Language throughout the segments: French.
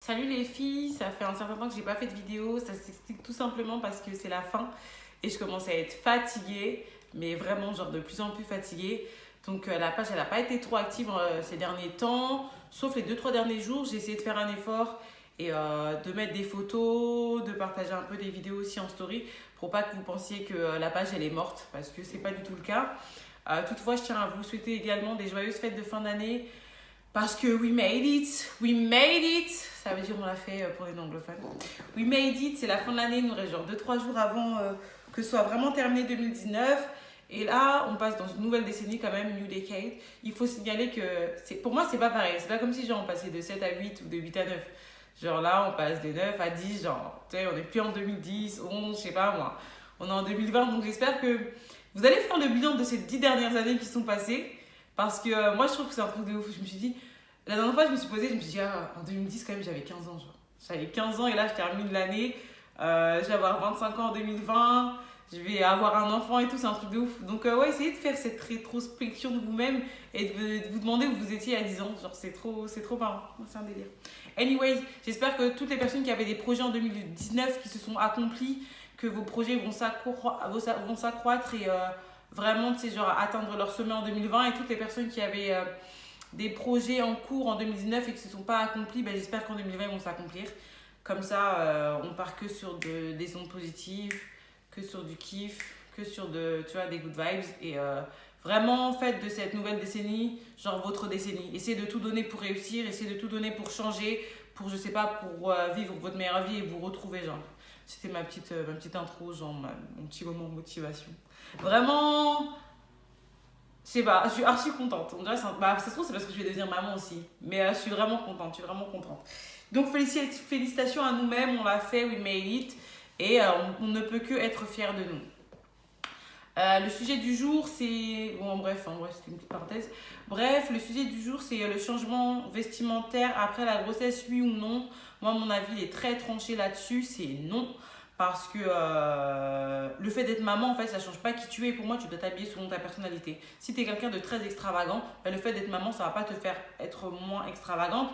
Salut les filles, ça fait un certain temps que j'ai pas fait de vidéo, ça s'explique tout simplement parce que c'est la fin et je commence à être fatiguée, mais vraiment genre de plus en plus fatiguée. Donc la page elle a pas été trop active ces derniers temps, sauf les 2 3 derniers jours, j'ai essayé de faire un effort et de mettre des photos, de partager un peu des vidéos aussi en story pour pas que vous pensiez que la page elle est morte parce que c'est pas du tout le cas. Toutefois, je tiens à vous souhaiter également des joyeuses fêtes de fin d'année. Parce que we made it, ça veut dire on l'a fait pour les anglophones. We made it, c'est la fin de l'année, il nous reste genre 2 3 jours avant que ce soit vraiment terminé 2019. Et là, on passe dans une nouvelle décennie quand même, New Decade. Il faut signaler que, pour moi, c'est pas pareil. C'est pas comme si genre on passait de 7 à 8 ou de 8 à 9. Genre là, on passe de 9 à 10, genre, tu sais, on est plus en 2010, 11, je sais pas moi. On est en 2020, donc j'espère que vous allez faire le bilan de ces 10 dernières années qui sont passées. Parce que moi, je trouve que c'est un truc de ouf. Je me suis dit, la dernière fois, je me suis posée, je me suis dit, ah, en 2010, quand même, j'avais 15 ans. Genre. J'avais 15 ans et là, je termine l'année. Je vais avoir 25 ans en 2020. Je vais avoir un enfant et tout, c'est un truc de ouf. Donc, ouais, essayez de faire cette rétrospection de vous-même et de vous demander où vous étiez à 10 ans. Genre, c'est trop marrant. C'est un délire. Anyways, j'espère que toutes les personnes qui avaient des projets en 2019 qui se sont accomplis, que vos projets vont s'accroître et vraiment, tu sais, genre, atteindre leur sommet en 2020. Et toutes les personnes qui avaient des projets en cours en 2019 et qui ne se sont pas accomplis, ben, j'espère qu'en 2020 ils vont s'accomplir. Comme ça, on part que sur des ondes positives, que sur du kiff, que sur tu vois, des good vibes. Et vraiment, faites de cette nouvelle décennie, genre votre décennie. Essayez de tout donner pour réussir, essayez de tout donner pour changer, pour, je sais pas, pour vivre votre meilleure vie et vous retrouver, genre. C'était ma petite intro, genre mon petit moment de motivation. Vraiment, je sais pas, je suis archi contente. On dirait ça se trouve, c'est parce que je vais devenir maman aussi. Mais je suis vraiment contente, je suis vraiment contente. Donc, félicitations à nous-mêmes, on l'a fait, we made it. Et on ne peut que être fiers de nous. Le sujet du jour, c'est. Bon, bref, c'était une petite parenthèse. Bref, le sujet du jour, c'est le changement vestimentaire après la grossesse, oui ou non. Moi, mon avis, il est très tranché là-dessus, c'est non. Parce que le fait d'être maman, en fait, ça change pas qui tu es. Pour moi, tu dois t'habiller selon ta personnalité. Si tu es quelqu'un de très extravagant, ben, le fait d'être maman, ça va pas te faire être moins extravagante.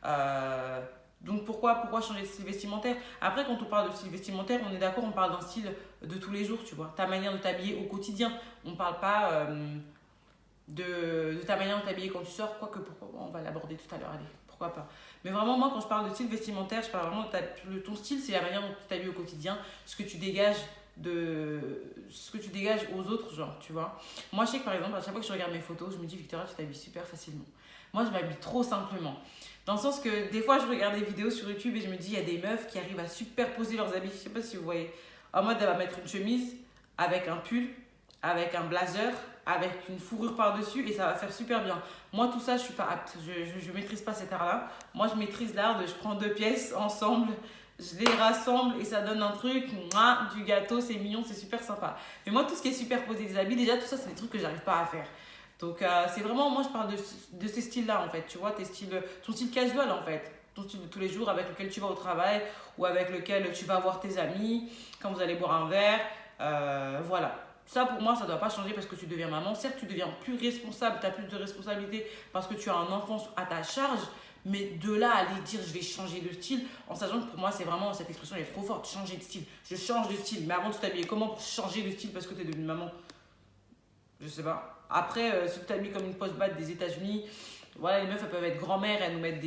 Euh, donc pourquoi changer de style vestimentaire? Après, quand on parle de style vestimentaire, on est d'accord, on parle d'un style de tous les jours, tu vois. Ta manière de t'habiller au quotidien. On parle pas de ta manière de t'habiller quand tu sors, quoique pourquoi on va l'aborder tout à l'heure, allez, pourquoi pas. Mais vraiment, moi, quand je parle de style vestimentaire, je parle vraiment de ton style, c'est la manière dont tu t'habilles au quotidien, ce que tu dégages aux autres, genre, tu vois. Moi, je sais que par exemple, à chaque fois que je regarde mes photos, je me dis, Victoria, tu t'habilles super facilement. Moi, je m'habille trop simplement. Dans le sens que des fois, je regarde des vidéos sur YouTube et je me dis, il y a des meufs qui arrivent à superposer leurs habits. Je sais pas si vous voyez. En mode, elle va mettre une chemise avec un pull, avec un blazer, avec une fourrure par-dessus et ça va faire super bien. Moi, tout ça, je suis pas apte. Je maîtrise pas cet art-là. Moi, je maîtrise l'art de je prends 2 pièces ensemble, je les rassemble et ça donne un truc, mouah, du gâteau, c'est mignon, c'est super sympa. Mais moi, tout ce qui est superposé des habits, déjà, tout ça, c'est des trucs que j'arrive pas à faire. Donc, c'est vraiment, moi, je parle de ces styles-là, en fait. Tu vois, ton style casual, en fait. Ton style de tous les jours avec lequel tu vas au travail ou avec lequel tu vas voir tes amis quand vous allez boire un verre. Voilà. Ça, pour moi, ça ne doit pas changer parce que tu deviens maman. Certes, tu deviens plus responsable, tu as plus de responsabilités parce que tu as un enfant à ta charge. Mais de là à aller dire je vais changer de style, en sachant que pour moi, c'est vraiment, cette expression est trop forte, changer de style. Je change de style. Mais avant de t'habiller, comment pour changer de style parce que tu es devenue maman? Je sais pas. Après, si tu t'habilles comme une post-bat des États-Unis, voilà, les meufs, elles peuvent être grand-mères, elles nous mettent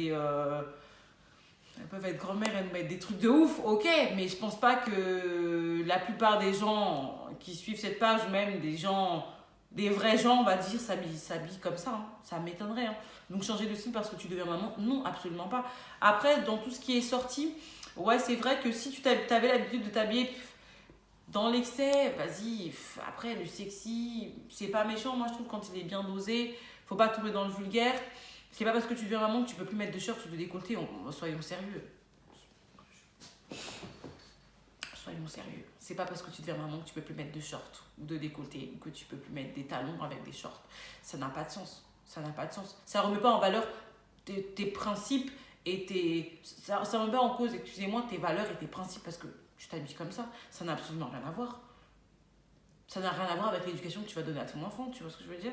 des trucs de ouf, ok, mais je pense pas que la plupart des gens qui suivent cette page, ou même des vrais gens, on va dire, s'habillent comme ça. Hein. Ça m'étonnerait. Hein. Donc changer de style parce que tu deviens maman, non, absolument pas. Après, dans tout ce qui est sorti, ouais, c'est vrai que si tu avais l'habitude de t'habiller dans l'excès, vas-y, après, le sexy, c'est pas méchant, moi je trouve, quand il est bien dosé, faut pas tomber dans le vulgaire. C'est pas parce que tu deviens maman que tu peux plus mettre de shorts ou de décolleté, soyons sérieux. Soyons sérieux. C'est pas parce que tu deviens maman que tu peux plus mettre de shorts ou de décolleté ou que tu peux plus mettre des talons avec des shorts. Ça n'a pas de sens. Ça n'a pas de sens. Ça remet pas en valeur tes principes et ça remet pas en cause, excusez-moi, tes valeurs et tes principes parce que tu t'habilles comme ça. Ça n'a absolument rien à voir. Ça n'a rien à voir avec l'éducation que tu vas donner à ton enfant, tu vois ce que je veux dire?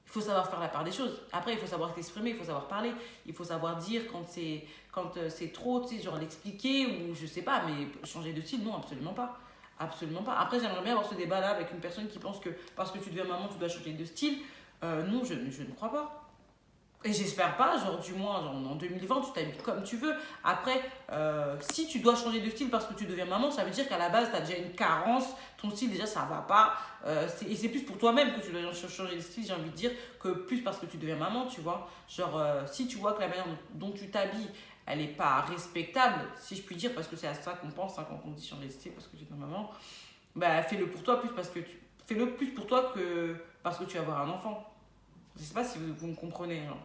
Il faut savoir faire la part des choses. Après, il faut savoir s'exprimer, il faut savoir parler, il faut savoir dire quand c'est trop, tu sais, genre l'expliquer ou je sais pas, mais changer de style, non, absolument pas. Absolument pas. Après, j'aimerais bien avoir ce débat-là avec une personne qui pense que parce que tu deviens maman, tu dois changer de style. Non, je ne crois pas. Et j'espère pas, genre du moins genre, en 2020, tu t'habilles comme tu veux. Après, si tu dois changer de style parce que tu deviens maman, ça veut dire qu'à la base, tu as déjà une carence, ton style déjà ça va pas. Et c'est plus pour toi-même que tu dois changer de style, j'ai envie de dire, que plus parce que tu deviens maman, tu vois. Genre, si tu vois que la manière dont tu t'habilles, elle est pas respectable, si je puis dire, parce que c'est à ça qu'on pense hein, quand on dit changer de style parce que tu deviens maman, bah fais-le pour toi plus parce que fais-le plus pour toi que parce que tu vas avoir un enfant. Je sais pas si vous me comprenez. Genre.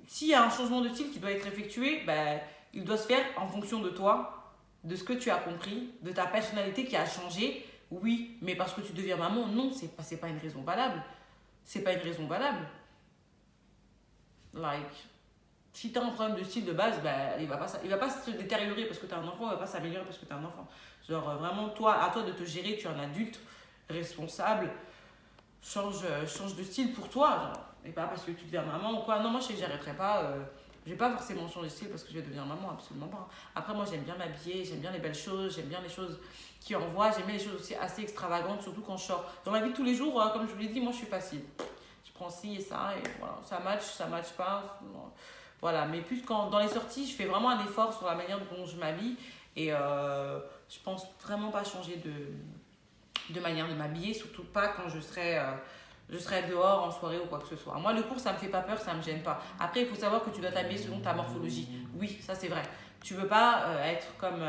S'il y a un changement de style qui doit être effectué, ben, il doit se faire en fonction de toi, de ce que tu as compris, de ta personnalité qui a changé. Oui, mais parce que tu deviens maman, non, c'est pas une raison valable. C'est pas une raison valable. Like, si tu as un problème de style de base, ben, il va pas se détériorer parce que tu as un enfant, il va pas s'améliorer parce que tu as un enfant. Genre, vraiment, toi, à toi de te gérer, tu es un adulte responsable, change de style pour toi, genre. Et pas parce que tu deviens maman ou quoi. Non, moi je sais que j'arrêterai pas. Je vais pas forcément changer de style parce que je vais devenir maman, absolument pas. Après, moi j'aime bien m'habiller, j'aime bien les belles choses, j'aime bien les choses qui envoient, j'aime bien les choses aussi assez extravagantes, surtout quand je sors. Dans ma vie de tous les jours, comme je vous l'ai dit, moi je suis facile. Je prends ci et ça, et voilà. Ça match pas. Voilà, mais plus quand dans les sorties, je fais vraiment un effort sur la manière dont je m'habille. Et je pense vraiment pas changer de manière de m'habiller, surtout pas quand je serai dehors en soirée ou quoi que ce soit. Moi, le cours, ça me fait pas peur, ça me gêne pas. Après, il faut savoir que tu dois t'habiller selon ta morphologie. Oui, ça c'est vrai. Tu veux pas être comme,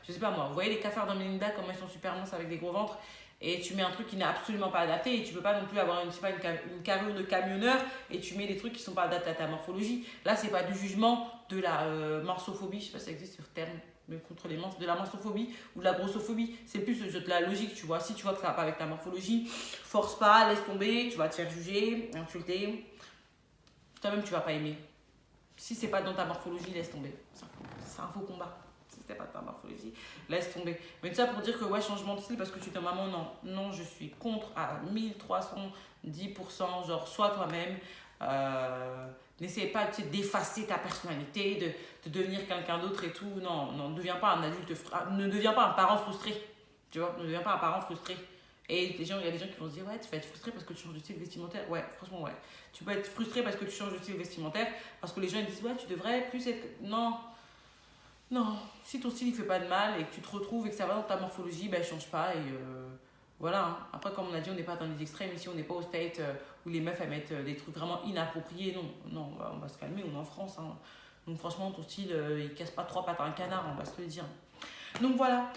je sais pas moi, vous voyez les cafards dans Melinda, comment ils sont super minces avec des gros ventres et tu mets un truc qui n'est absolument pas adapté et tu peux pas non plus avoir une, je sais pas, une carrure de camionneur et tu mets des trucs qui sont pas adaptés à ta morphologie. Là, c'est pas du jugement de la morsophobie, je sais pas si ça existe ce terme, mais contre les de la morsophobie ou de la grossophobie. C'est plus de la logique, tu vois. Si tu vois que ça va pas avec ta morphologie, force pas, laisse tomber, tu vas te faire juger, insulter. Toi-même, tu vas pas aimer. Si c'est pas dans ta morphologie, laisse tomber. C'est un faux combat. Si c'est pas dans ta morphologie, laisse tomber. Mais tout ça pour dire que, ouais, changement de style parce que tu es maman, non. Non, je suis contre à 1310%. Genre, sois toi-même. N'essaie pas d'effacer ta personnalité, de devenir quelqu'un d'autre et tout. Non, non, ne deviens pas un adulte, ne deviens pas un parent frustré. Tu vois, ne deviens pas un parent frustré. Et il y a des gens qui vont se dire, ouais, tu vas être frustré parce que tu changes de style vestimentaire. Ouais, franchement, ouais. Tu peux être frustré parce que tu changes de style vestimentaire, parce que les gens ils disent, ouais, tu devrais plus être. Non, non. Si ton style il fait pas de mal et que tu te retrouves et que ça va dans ta morphologie, ben change pas. Et voilà. Hein. Après, comme on a dit, on n'est pas dans les extrêmes. Ici, on n'est pas au State où les meufs elles mettent des trucs vraiment inappropriés. Non, non, on va se calmer, on est en France. Hein. Donc, franchement, ton style, il casse pas trois pattes à un canard, on va se le dire. Donc voilà,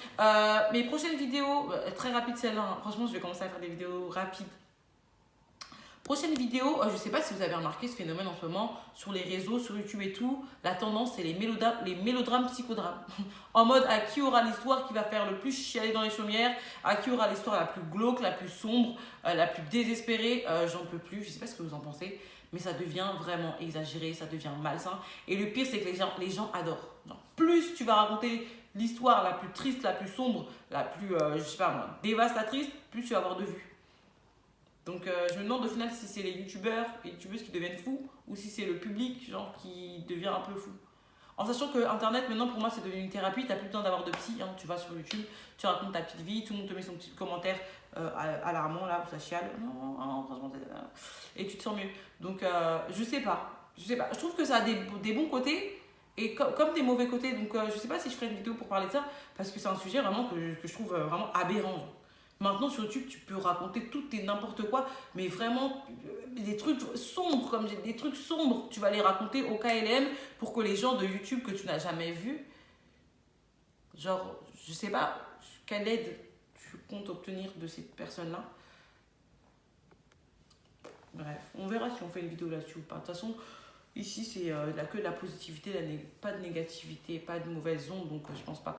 mes prochaines vidéos, très rapides celle-là, hein. Franchement je vais commencer à faire des vidéos rapides. Prochaine vidéo, je sais pas si vous avez remarqué ce phénomène en ce moment, sur les réseaux, sur YouTube et tout, la tendance c'est les mélodrames psychodrames. En mode à qui aura l'histoire qui va faire le plus chialer dans les chaumières, à qui aura l'histoire la plus glauque, la plus sombre, la plus désespérée, j'en peux plus, je sais pas ce que vous en pensez, mais ça devient vraiment exagéré, ça devient malsain. Et le pire c'est que les gens adorent. Non. Plus tu vas raconter l'histoire la plus triste, la plus sombre, la plus, je sais pas moi, dévastatrice, plus tu vas avoir de vues. Donc je me demande au final si c'est les youtubeurs et youtubeuses qui deviennent fous ou si c'est le public genre qui devient un peu fou. En sachant que internet maintenant pour moi c'est devenu une thérapie, t'as plus besoin d'avoir de psy, hein. Tu vas sur YouTube, tu racontes ta petite vie, tout le monde te met son petit commentaire alarmant là où ça chiale, non, non franchement et tu te sens mieux. Donc je sais pas, je trouve que ça a des bons côtés et comme des mauvais côtés, donc je sais pas si je ferai une vidéo pour parler de ça parce que c'est un sujet vraiment que je trouve vraiment aberrant. Genre. Maintenant sur YouTube, tu peux raconter tout et n'importe quoi, mais vraiment des trucs sombres, comme des trucs sombres, tu vas les raconter au KLM pour que les gens de YouTube que tu n'as jamais vus, genre, je sais pas, quelle aide tu comptes obtenir de cette personne-là. Bref, on verra si on fait une vidéo là-dessus ou pas. De toute façon, ici, c'est que de la positivité, pas de négativité, pas de mauvaises ondes, donc je pense pas.